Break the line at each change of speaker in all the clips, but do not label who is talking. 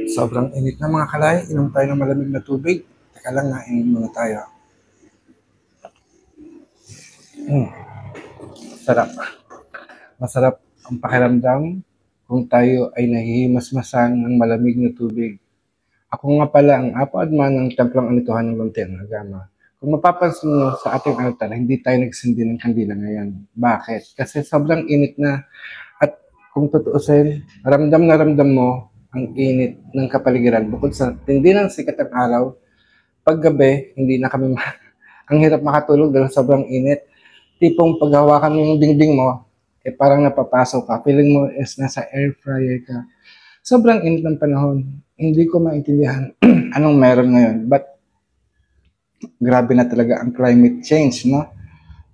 Sobrang init na mga kalay, inom tayo ng malamig na tubig. Teka lang, nainin muna tayo. Sarap. Masarap ang pakiramdam kung tayo ay nahihimas-masang ng malamig na tubig. Ako nga pala ang apo adman ng Templang Anituhan ng Luntian, Agama. Kung mapapansin nyo sa ating altar, hindi tayo nagsindi ng kandila ngayon. Bakit? Kasi sobrang init na at kung tutuusin, ramdam na ramdam mo ang init ng kapaligiran. Bukod sa tindi ng sikat ng araw, paggabi, hindi na kami ang hirap makatulog dahil sobrang init. Tipong paghawakan mo yung dingding mo, parang napapasok ka. Feeling mo is nasa air fryer ka. Sobrang init ng panahon. Hindi ko maintindihan anong meron ngayon. But grabe na talaga ang climate change, no?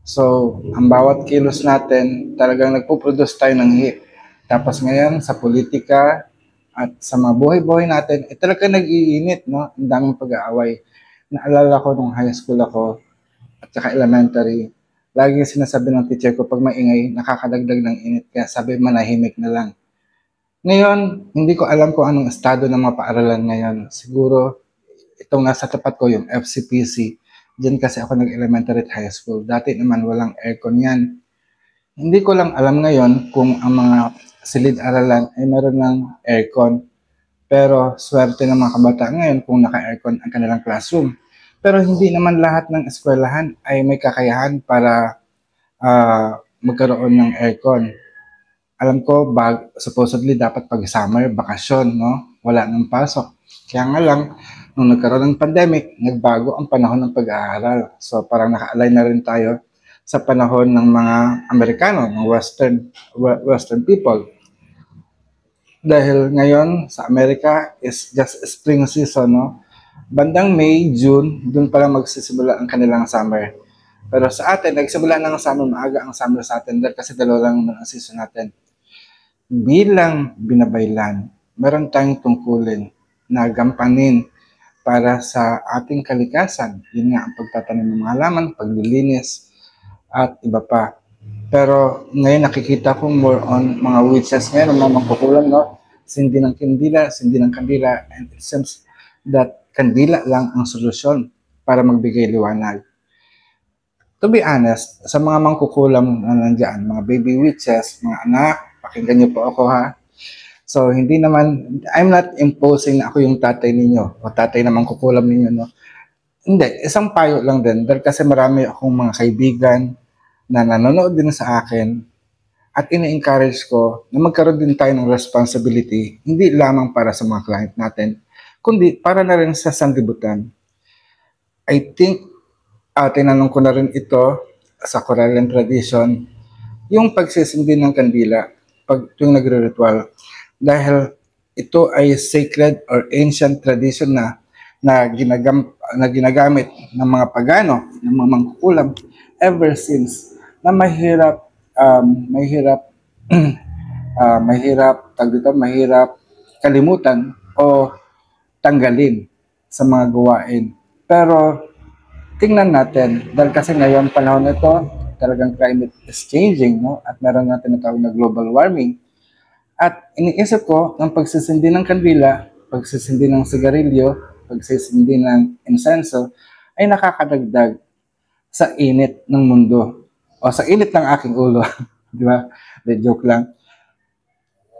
So, ang bawat kilos natin, talagang nagpo-produce tayo ng heat. Tapos ngayon, sa politika at sa mga buhay-buhay natin, talaga nag-iinit, no? Ang daming pag-aaway. Naalala ko nung high school ako, at saka elementary, lagi sinasabi ng teacher ko, pag maingay, nakakadagdag ng init. Kaya sabi, manahimik na lang. Ngayon, hindi ko alam kung anong estado ng mga paaralan ngayon. Siguro, itong nasa tapat ko, yung FCPC. Diyan kasi ako nag-elementary at high school. Dati naman walang aircon yan. Hindi ko lang alam ngayon kung ang mga silid-aralan ay meron ng aircon. Pero swerte ng mga kabataan ngayon kung naka-aircon ang kanilang classroom. Pero hindi naman lahat ng eskwelahan ay may kakayahan para magkaroon ng aircon. Alam ko, supposedly dapat pag summer, bakasyon, no? Wala nang pasok. Kaya nga lang, nung nagkaroon ng pandemic, nagbago ang panahon ng pag-aaral. So parang naka-align na rin tayo sa panahon ng mga Amerikano, ng Western people. Dahil ngayon sa Amerika is just spring season, no? Bandang May, June, doon pa lang magsisimula ang kanilang summer. Pero sa atin, nagsimula ng summer, maaga ang summer sa atin dahil kasi dalawa lang ang season natin. Bilang binabaylan, meron tayong tungkulin na gampanin para sa ating kalikasan. Yun nga ang pagtatanim ng mga halaman, paglilinis, at iba pa. Pero ngayon nakikita ko more on mga witches ngayon, mga mangkukulam, no? Sindi ng kandila, and it seems that kandila lang ang solusyon para magbigay liwanag. To be honest, sa mga mangkukulam na nandiyan, mga baby witches, mga anak, pakinggan niyo po ako ha. So, hindi naman, I'm not imposing na ako yung tatay ninyo o tatay na mangkukulam ninyo, no? Hindi, isang payo lang din dahil kasi marami akong mga kaibigan na nanonood din sa akin at ini-encourage ko na magkaroon din tayo ng responsibility, hindi lamang para sa mga client natin, kundi para na rin sa sanlibutan. I think, tinanong ko na rin ito sa Corallian tradition, yung pagsisindi ng kandila, pag yung nagre-ritual, dahil ito ay sacred or ancient tradition na ginagamit ng mga pagano, ng mga mangkukulam, ever since na mahirap kalimutan o tanggalin sa mga gawain. Pero tingnan natin, dahil kasi ngayon panahon na ito, talagang climate is changing, no? At meron nga tinatawag na global warming. At iniisip ko, ng pagsisindi ng kandila, pagsisindi ng sigarilyo, pagsisindi ng insenso, ay nakakadagdag sa init ng mundo. O sa init ng aking ulo. Di ba? The joke lang.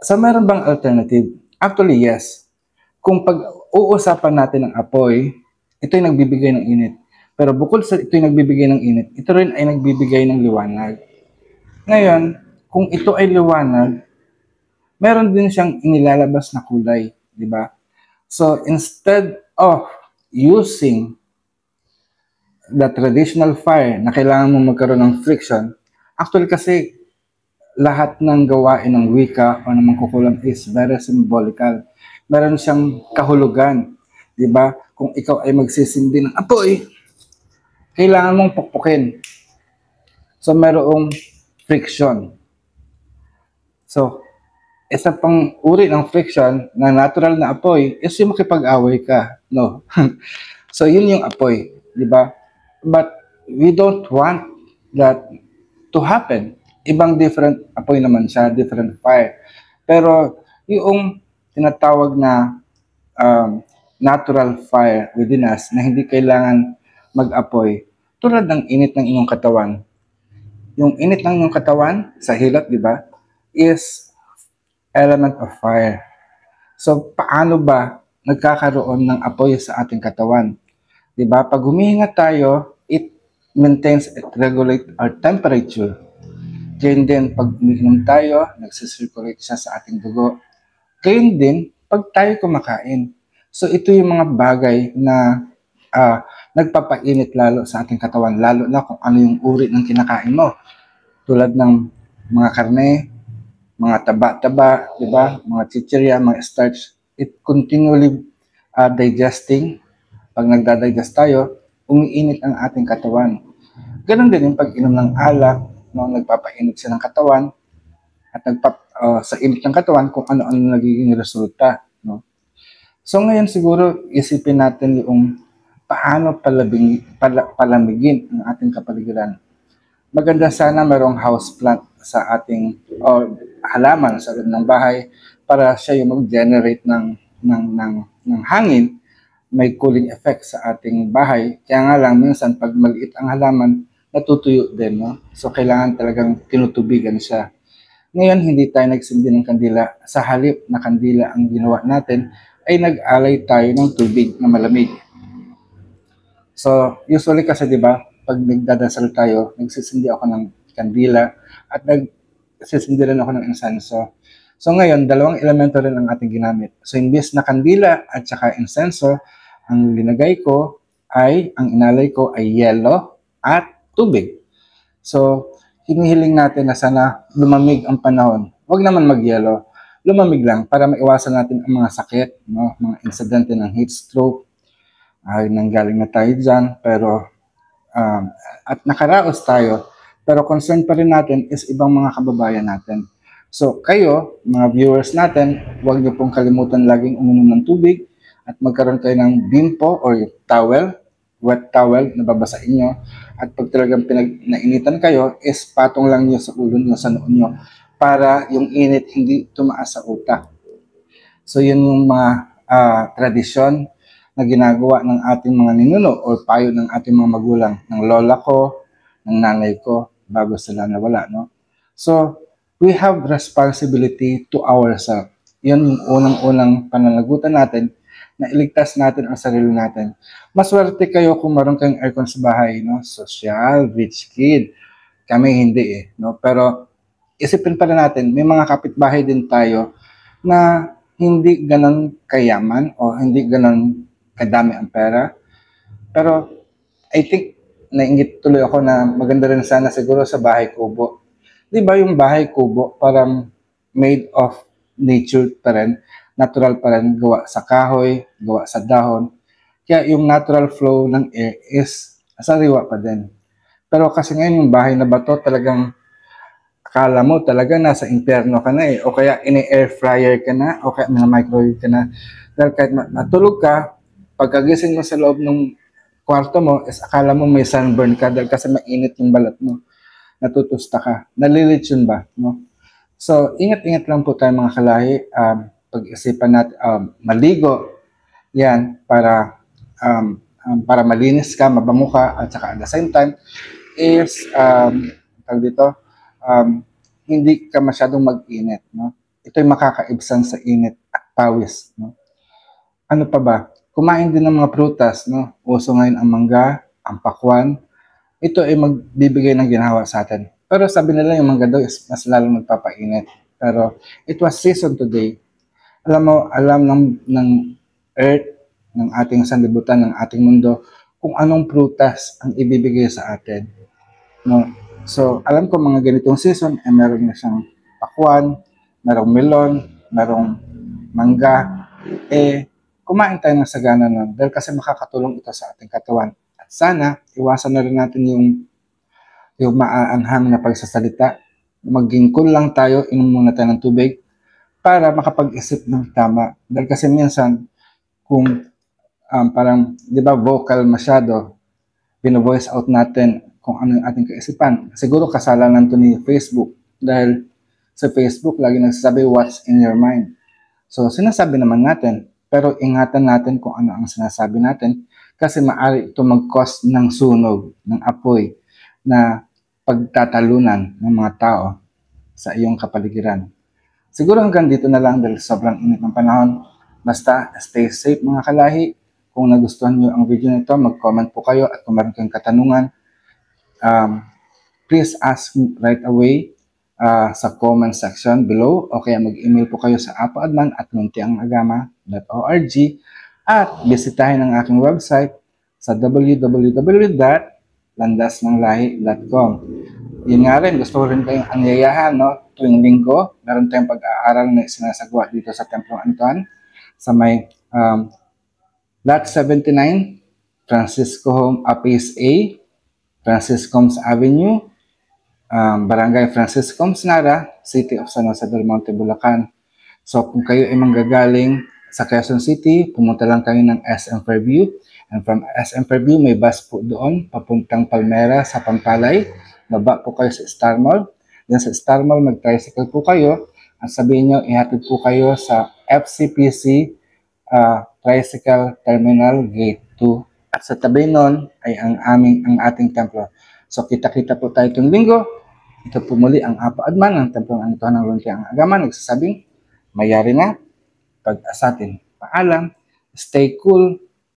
So, meron bang alternative? Actually, yes. Kung pag-uusapan natin ng apoy, ito'y nagbibigay ng init. Pero bukod sa ito'y nagbibigay ng init, ito rin ay nagbibigay ng liwanag. Ngayon, kung ito ay liwanag, meron din siyang inilalabas na kulay, di ba? So, instead of using the traditional fire na kailangan mo magkaroon ng friction, actually kasi lahat ng gawain ng wika o ng mangkukulam is very symbolical. Meron siyang kahulugan, di ba? Kung ikaw ay magsisindi ng apoy, kailangan mong pukpukin. So, merong friction. So, isa pang uri ng friction na natural na apoy is yung makipag-away ka, no? So, yun yung apoy, di ba? But we don't want that to happen. Ibang different apoy naman siya, different fire. Pero yung tinatawag na natural fire within us na hindi kailangan mag-apoy. Tulad ng init ng inyong katawan. Yung init ng inyong katawan sa hilot, di ba, is element of fire. So, paano ba nagkakaroon ng apoy sa ating katawan? Di ba? Pag humihinga tayo, it maintains, it regulates our temperature. Gayun din, pag umiinom tayo, nagsisirculate siya sa ating dugo. Gayun din, pag tayo kumakain. So, ito yung mga bagay na nagpapainit lalo sa ating katawan, lalo na kung ano yung uri ng kinakain mo. Tulad ng mga karne, mga taba-taba, di ba? Mga chichirya, mga starch. It continually digesting. Pag nagdadigest tayo, umiinit ang ating katawan. Ganon din yung pag-inom ng alak, no? Nagpapainit siya ng katawan at sa init ng katawan kung ano-ano nagiging resulta. No? So ngayon siguro isipin natin yung paano palamigin ang ating kapaligiran. Maganda sana mayroong houseplant sa ating halaman sa loob ng bahay para siya yung mag-generate ng hangin, may cooling effect sa ating bahay. Kaya nga lang minsan pag maliit ang halaman, natutuyo din. No? So kailangan talagang tinutubigan siya. Ngayon hindi tayo nagsindi ng kandila. Sa halip na kandila ang ginawa natin, ay nag-alay tayo ng tubig na malamig. So, usually kasi 'di ba, pag nagdadasal tayo, nagsisindi ako ng kandila at nagsisindi rin ako ng insenso. So ngayon, dalawang elemento rin ang ating ginamit. So imbes na kandila at saka insenso, ang linagay ko ang inalay ko ay yelo at tubig. So, hinihiling natin na sana lumamig ang panahon. Huwag naman magyelo. Lumamig lang para maiwasan natin ang mga sakit, no? Mga insidente ng heat stroke. Ay, nanggaling na tayo dyan, pero at nakaraos tayo, pero concern pa rin natin is ibang mga kababayan natin. So kayo, mga viewers natin, huwag niyo pong kalimutan laging uminom ng tubig at magkaroon kayo ng bimpo or towel, wet towel na babasain nyo. At pag talagang nainitan kayo, is patong lang nyo sa ulo nyo, sa noon nyo, para yung init hindi tumaas sa utak. So yun yung mga tradisyon na ginagawa ng ating mga ninuno o payo ng ating mga magulang, ng lola ko, ng nanay ko, bago sila nawala, no? So, we have responsibility to ourselves. Yun yung unang-unang pananagutan natin na iligtas natin ang sarili natin. Maswerte kayo kung meron kayong aircon sa bahay, no? Social, rich kid. Kami hindi no? Pero isipin pa rin natin, may mga kapitbahay din tayo na hindi ganun kayaman o hindi ganun kadami ang pera. Pero I think nainggit tuloy ako na maganda rin sana siguro sa bahay kubo. Di ba yung bahay kubo parang made of nature pa rin, natural pa rin, gawa sa kahoy, gawa sa dahon. Kaya yung natural flow ng air is sariwa pa din. Pero kasi ngayon yung bahay na bato talagang akala mo talaga nasa impyerno ka na o kaya in-air fryer ka na o kaya microwave ka na. Dahil kahit matulog ka, pagkagising mo sa loob ng kwarto mo, is akala mo may sunburn ka dahil kasi mainit yung balat mo. Natutusta ka. Nalilitsyon ba? No? So, ingat-ingat lang po tayo mga kalahi. Pag-isipan natin, maligo. Yan, para malinis ka, mabango ka, at saka at the same time, is, hindi ka masyadong mag-init. No? Ito'y makakaibsan sa init at pawis. No? Ano pa ba? Kumain din ng mga prutas, no? Uso ngayon ang mangga, ang pakwan. Ito ay magbibigay ng ginhawa sa atin. Pero sabi nila yung mangga daw is mas lalong magpapainit. Pero it was season today. Alam ng earth, ng ating sanlibutan, ng ating mundo, kung anong prutas ang ibibigay sa atin. No? So, alam ko mga ganitong season, meron na siyang pakwan, merong melon, merong mangga, kumain tayo ng sagana nun dahil kasi makakatulong ito sa ating katawan. At sana, iwasan na rin natin yung maaanghang na pagsasalita. Maging cool lang tayo, inom muna tayo ng tubig para makapag-isip ng tama. Dahil kasi minsan, kung parang, di ba, vocal masyado, bino-voice out natin kung ano yung ating kaisipan. Siguro kasalanan to ni Facebook dahil sa Facebook, lagi nagsasabi, what's in your mind? So, sinasabi naman natin, Pero ingatan natin kung ano ang sinasabi natin kasi maaari ito mag-cause ng sunog, ng apoy na pagtatalunan ng mga tao sa iyong kapaligiran. Siguro hanggang dito na lang dahil sobrang init ng panahon. Basta stay safe mga kalahi. Kung nagustuhan nyo ang video nito, mag-comment po kayo at kung meron kayong katanungan, please ask me right away sa comment section below o kaya mag-email po kayo sa apoadman@luntiangagama.org at bisitahin ang aking website sa www.landasnanglahi.com. Yun nga rin, gusto ko rin kayong anyayahan, no? Tuwing linggo, meron tayong pag-aaral na sinasagawa dito sa Templong Anton sa may Lot 79, Francisco Home, Phase A, Francisco's Avenue, Barangay Francisco's Nara, City of San Jose del Monte, Bulacan. So kung kayo ay manggagaling sa Quezon City, pumunta lang kayo ng SM Fairview. And from SM Fairview, may bus po doon, papuntang Palmera sa Pampalay. Baba po kayo sa Star Mall. Then sa Star Mall, mag-tricycle po kayo. At sabihin nyo, ihatid po kayo sa FCPC Tricycle Terminal Gate 2. At sa tabi nun ay ang ating templo. So kita-kita po tayo itong linggo. Ito po muli ang Apo Adman, ang Templong Anton ng Luntiang Agama, nagsasabing, mayari na, pag-asatin. Paalam, stay cool,